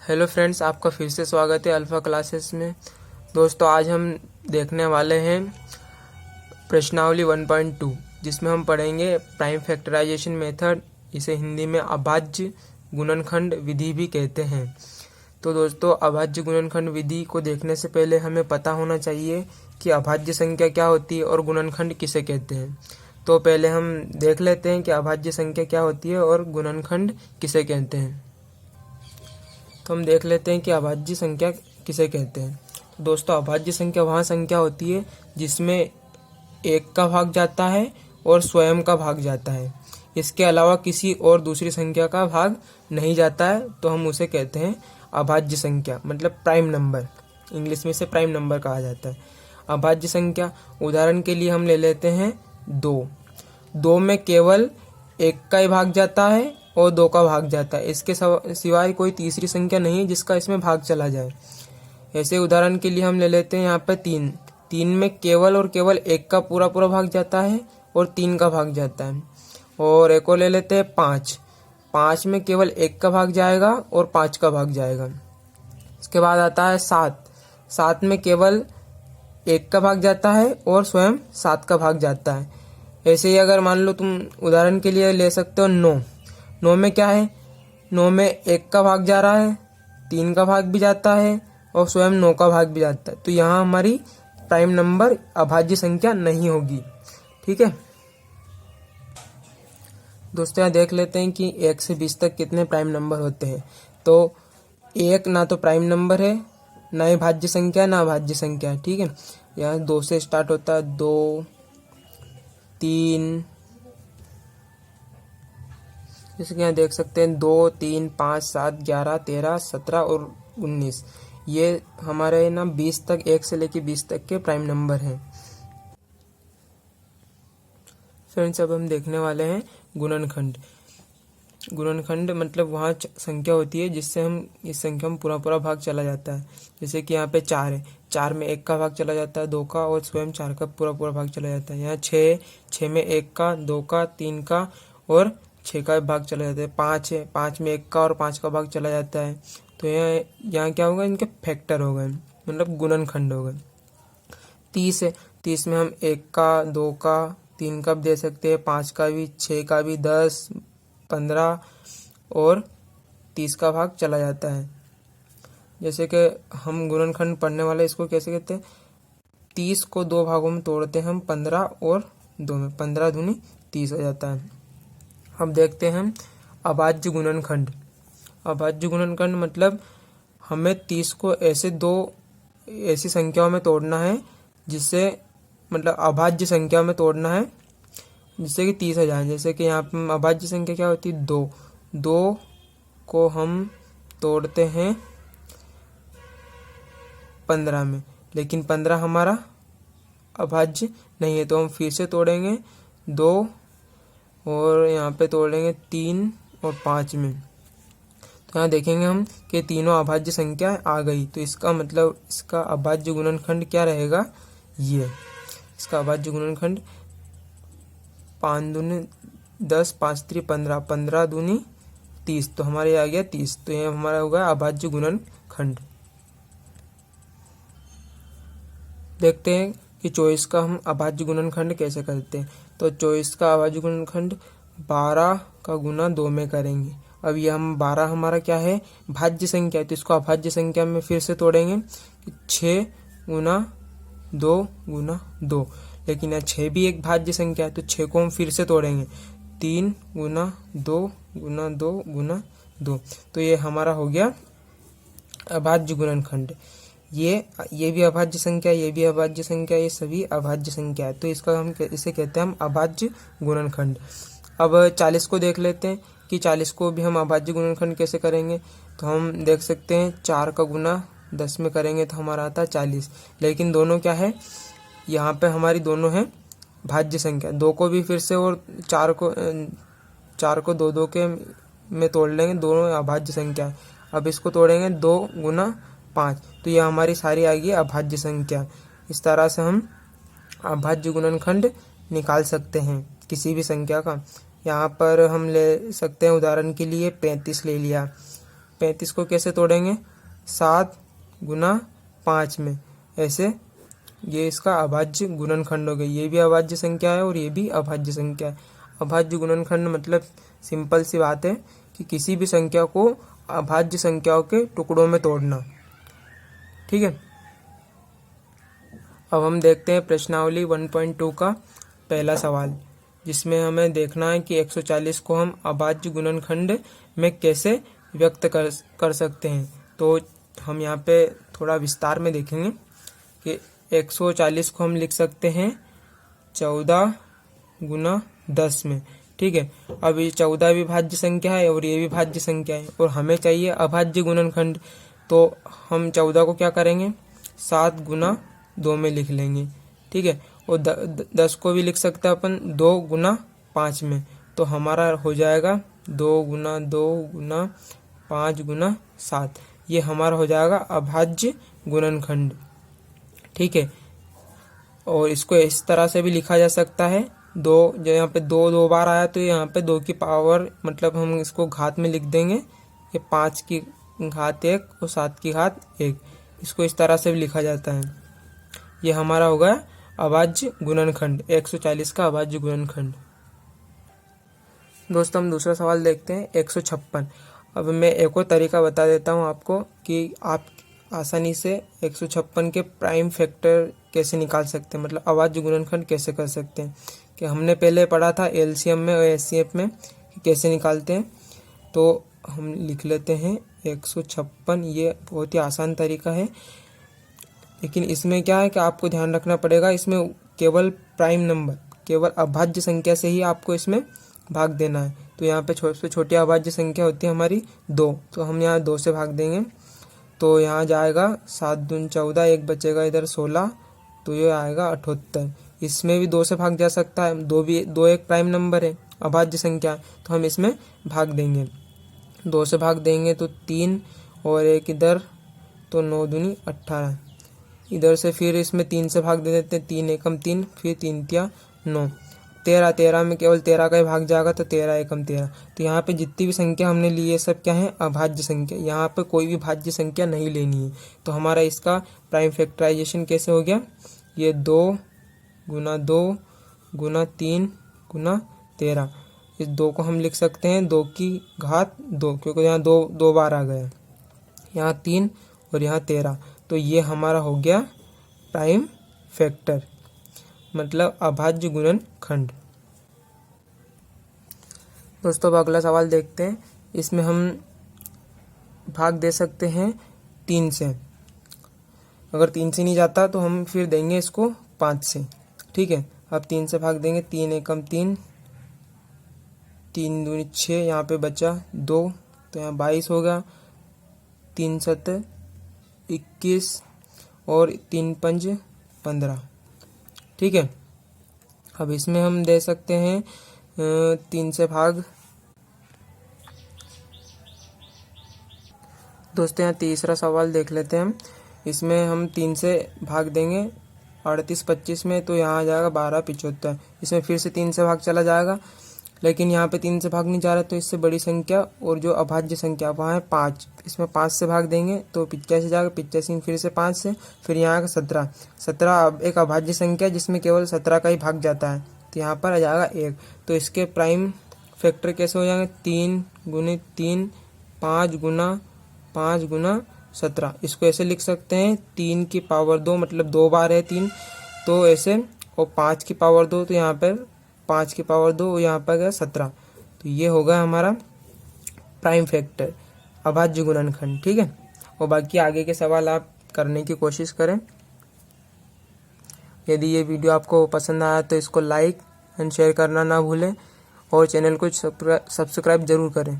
Hello friends, आपका फिर से स्वागत है अल्फ़ा क्लासेस में। दोस्तों, आज हम देखने वाले हैं प्रश्नावली 1.2, जिसमें हम पढ़ेंगे प्राइम फैक्टराइजेशन मेथड। इसे हिंदी में अभाज्य गुणनखंड विधि भी कहते हैं। तो दोस्तों, अभाज्य गुणनखंड विधि को देखने से पहले हमें पता होना चाहिए कि अभाज्य संख्या क्या होती है और गुणनखंड किसे कहते हैं। तो पहले हम देख लेते हैं कि अभाज्य संख्या क्या होती है और गुणनखंड किसे कहते हैं। तो हम देख लेते हैं कि अभाज्य संख्या किसे कहते हैं। तो दोस्तों, अभाज्य संख्या वहाँ संख्या होती है जिसमें एक का भाग जाता है और स्वयं का भाग जाता है। इसके अलावा किसी और दूसरी संख्या का भाग नहीं जाता है, तो हम उसे कहते हैं अभाज्य संख्या, मतलब प्राइम नंबर। इंग्लिश में इसे प्राइम नंबर कहा जाता है। अभाज्य संख्या उदाहरण के लिए हम ले लेते हैं दो में केवल एक का ही भाग जाता है और दो का भाग जाता है। इसके सिवाय कोई तीसरी संख्या नहीं है जिसका इसमें भाग चला जाए। ऐसे उदाहरण के लिए हम ले लेते हैं यहाँ पे तीन में केवल और केवल एक का पूरा पूरा भाग जाता है और तीन का भाग जाता है। और एक और ले लेते हैं पाँच में केवल एक का भाग जाएगा और पाँच का भाग जाएगा। इसके बाद आता है सात में केवल एक का भाग जाता है और स्वयं सात का भाग जाता है। ऐसे ही अगर मान लो तुम उदाहरण के लिए ले सकते हो नौ में क्या है, नौ में एक का भाग जा रहा है, तीन का भाग भी जाता है और स्वयं नौ का भाग भी जाता है। तो यहाँ हमारी प्राइम नंबर अभाज्य संख्या नहीं होगी। ठीक है दोस्तों, यहाँ देख लेते हैं कि 1 से 20 तक कितने प्राइम नंबर होते हैं। तो एक ना तो प्राइम नंबर है, ना ही भाज्य संख्या, ना अभाज्य संख्या। ठीक है, यहाँ 2 से स्टार्ट होता है, 2, 3, जैसे कि यहाँ देख सकते हैं 2, 3, 5, 7, 11, 13, 17 और 19। ये हमारे ना 20 तक, 1 से लेकर 20 तक के प्राइम नंबर हैं। फ्रेंड्स, अब हम देखने वाले हैं गुणनखंड। गुणनखंड मतलब वहाँ संख्या होती है जिससे हम इस संख्या में पूरा पूरा भाग चला जाता है। जैसे कि यहाँ पे 4 है, 4 में एक का भाग चला जाता है, 2 का, और स्वयं 4 का पूरा पूरा भाग चला जाता है। यहाँ 6 में एक का, 2 का, 3 का और 6 का भाग चला जाता है। 5 है, 5 में एक का और 5 का भाग चला जाता है। तो यहाँ क्या होगा, इनके फैक्टर हो गए, मतलब गुणनखंड हो गए। 30 है, 30 में हम 1 का, 2 का, 3 का भी दे सकते हैं, 5 का भी, 6 का भी, 10, 15 और 30 का भाग चला जाता है। जैसे कि हम गुणनखंड पढ़ने वाले इसको कैसे कहते हैं, 30 को 2 भागों में तोड़ते हैं हम, 15 और 2 में, 15 दूनी 30 हो जाता है। अब देखते हैं अभाज्य गुणनखंड। अभाज्य गुणनखंड मतलब हमें 30 को ऐसी संख्याओं में तोड़ना है जिससे, मतलब अभाज्य संख्या में तोड़ना है जिससे कि 30 आ जाए। जैसे कि यहाँ पे अभाज्य संख्या क्या होती है, 2 को हम तोड़ते हैं 15 में, लेकिन 15 हमारा अभाज्य नहीं है, तो हम फिर से तोड़ेंगे 2 और यहाँ पे तोड़ेंगे 3 और 5 में। तो यहाँ देखेंगे हम कि तीनों अभाज्य संख्या आ गई। तो इसका मतलब इसका अभाज्य गुणनखंड क्या रहेगा, ये इसका अभाज्य गुणनखंड 5 दूनी 10, 5 3 15, 15 दूनी 30, तो हमारे आ गया 30। तो ये हमारा होगा अभाज्य गुणनखंड। देखते हैं कि 24 का हम अभाज्य गुणनखंड कैसे करते हैं। तो 24 का अभाज्य गुणनखंड 12 का गुना 2 में करेंगे। अब ये हम 12 हमारा क्या है, भाज्य संख्या है, तो इसको अभाज्य संख्या में फिर से तोड़ेंगे, 6 गुना 2 गुना 2। लेकिन यहाँ 6 भी एक भाज्य संख्या है, तो 6 को हम फिर से तोड़ेंगे, 3 गुना 2 गुना 2 गुना 2। तो ये हमारा हो गया अभाज्य गुणनखंड। ये भी अभाज्य संख्या, ये भी अभाज्य संख्या, ये सभी अभाज्य संख्या है। तो इसका हम इसे कहते हैं हम अभाज्य गुणनखंड। अब 40 को देख लेते हैं कि 40 को भी हम अभाज्य गुणनखंड कैसे करेंगे। तो हम देख सकते हैं 4 का गुना 10 में करेंगे तो हमारा आता है 40। लेकिन दोनों क्या है, यहाँ पे हमारी दोनों है भाज्य संख्या। 2 को भी फिर से और 4 को 2 के में तोड़ लेंगे, दोनों अभाज्य संख्या है। अब इसको तोड़ेंगे 2 गुना 5, तो ये हमारी सारी आ गई अभाज्य संख्या। इस तरह से हम अभाज्य गुणनखंड निकाल सकते हैं किसी भी संख्या का। यहाँ पर हम ले सकते हैं उदाहरण के लिए 35 ले लिया। 35 को कैसे तोड़ेंगे, 7 गुना 5 में, ऐसे ये इसका अभाज्य गुणनखंड हो गया। ये भी अभाज्य संख्या है और ये भी अभाज्य संख्या है। अभाज्य गुणनखंड मतलब सिंपल सी बात है कि किसी भी संख्या को अभाज्य संख्याओं के टुकड़ों में तोड़ना। ठीक है, अब हम देखते हैं प्रश्नावली 1.2 का पहला सवाल, जिसमें हमें देखना है कि 140 को हम अभाज्य गुणनखंड में कैसे व्यक्त कर सकते हैं। तो हम यहाँ पे थोड़ा विस्तार में देखेंगे कि 140 को हम लिख सकते हैं 14 गुना 10 में। ठीक है, अब ये 14 भी भाज्य संख्या है और ये भी भाज्य संख्या है और हमें चाहिए अभाज्य गुणनखंड। तो हम 14 को क्या करेंगे, 7 गुना 2 में लिख लेंगे। ठीक है, और 10 को भी लिख सकते हैं अपन 2 गुना 5 में। तो हमारा हो जाएगा 2 गुना 2 गुना 5 गुना 7। ये हमारा हो जाएगा अभाज्य गुणनखंड। ठीक है, और इसको इस तरह से भी लिखा जा सकता है, दो जो यहाँ पे 2 बार आया तो यहाँ पे 2 की पावर मतलब हम इसको घात में लिख देंगे, ये 5 की घात 1 और 7 की घात 1। इसको इस तरह से भी लिखा जाता है। ये हमारा हो गया अभाज्य गुणनखंड, 140 का अभाज्य गुणनखंड। दोस्तों हम दूसरा सवाल देखते हैं 156। अब मैं एक और तरीका बता देता हूँ आपको कि आप आसानी से 156 के प्राइम फैक्टर कैसे निकाल सकते हैं, मतलब अभाज्य गुणनखंड कैसे कर सकते हैं। कि हमने पहले पढ़ा था एलसीएम में और एचसीएफ में कैसे निकालते हैं। तो हम लिख लेते हैं 156, ये बहुत ही आसान तरीका है। लेकिन इसमें क्या है कि आपको ध्यान रखना पड़ेगा, इसमें केवल प्राइम नंबर, केवल अभाज्य संख्या से ही आपको इसमें भाग देना है। तो यहाँ पे सबसे छोटी अभाज्य संख्या होती है हमारी 2, तो हम यहाँ 2 से भाग देंगे। तो यहाँ जाएगा 7 दूनी 14, एक बचेगा इधर 16, तो ये आएगा 78। इसमें भी 2 से भाग जा सकता है, 2 एक प्राइम नंबर है, अभाज्य संख्या, तो हम इसमें भाग देंगे। 2 से भाग देंगे तो 3 और एक इधर, तो 9 दूनी 18। इधर से फिर इसमें 3 से भाग दे देते हैं, 3 एकम 3, फिर 3 तिया 9। 13 में केवल 13 का ही भाग जाएगा, तो 13 एकम 13। तो यहाँ पे जितनी भी संख्या हमने ली है सब क्या है, अभाज्य संख्या। यहाँ पे कोई भी भाज्य संख्या नहीं लेनी है। तो हमारा इसका प्राइम फैक्टराइजेशन कैसे हो गया, ये 2 गुना 2 गुना 3 गुना 13। इस 2 को हम लिख सकते हैं 2 की घात 2, क्योंकि यहाँ 2 बार आ गया, यहाँ 3 और यहाँ 13। तो ये हमारा हो गया प्राइम फैक्टर, मतलब अभाज्य गुणनखंड। दोस्तों अब अगला सवाल देखते हैं। इसमें हम भाग दे सकते हैं 3 से। अगर 3 से नहीं जाता तो हम फिर देंगे इसको 5 से। ठीक है, अब 3 से भाग देंगे, 3 एकम 3, 3 दूनी 6, यहाँ पे बचा 2, तो यहाँ 22 होगा, 3 7 21 और 3 5 15। ठीक है, अब इसमें हम दे सकते हैं 3 से भाग। दोस्तों यहाँ तीसरा सवाल देख लेते हैं हम। इसमें हम 3 से भाग देंगे 38 25 में, तो यहाँ आ जाएगा 12 75। इसमें फिर से 3 से भाग चला जाएगा, लेकिन यहाँ पे 3 से भाग नहीं जा रहा, तो इससे बड़ी संख्या और जो अभाज्य संख्या वहाँ है 5। इसमें 5 से भाग देंगे तो 85 जाएगा, 85 फिर से 5 से, फिर यहाँ का 17। 17 एक अभाज्य संख्या जिसमें केवल 17 का ही भाग जाता है, तो यहाँ पर आ जाएगा 1। तो इसके प्राइम फैक्टर कैसे हो जाएंगे, 3 गुने 3, 5 गुना 5 गुना 17। इसको ऐसे लिख सकते हैं 3 की पावर 2, मतलब 2 बार है 3, तो ऐसे, और 5 की पावर 2, तो यहाँ पर 5 की पावर 2, यहाँ पर गया 17। तो ये होगा हमारा प्राइम फैक्टर, अभाज्य गुणनखंड। ठीक है, और बाकी आगे के सवाल आप करने की कोशिश करें। यदि ये वीडियो आपको पसंद आया तो इसको लाइक एंड शेयर करना ना भूलें और चैनल को सब्सक्राइब जरूर करें।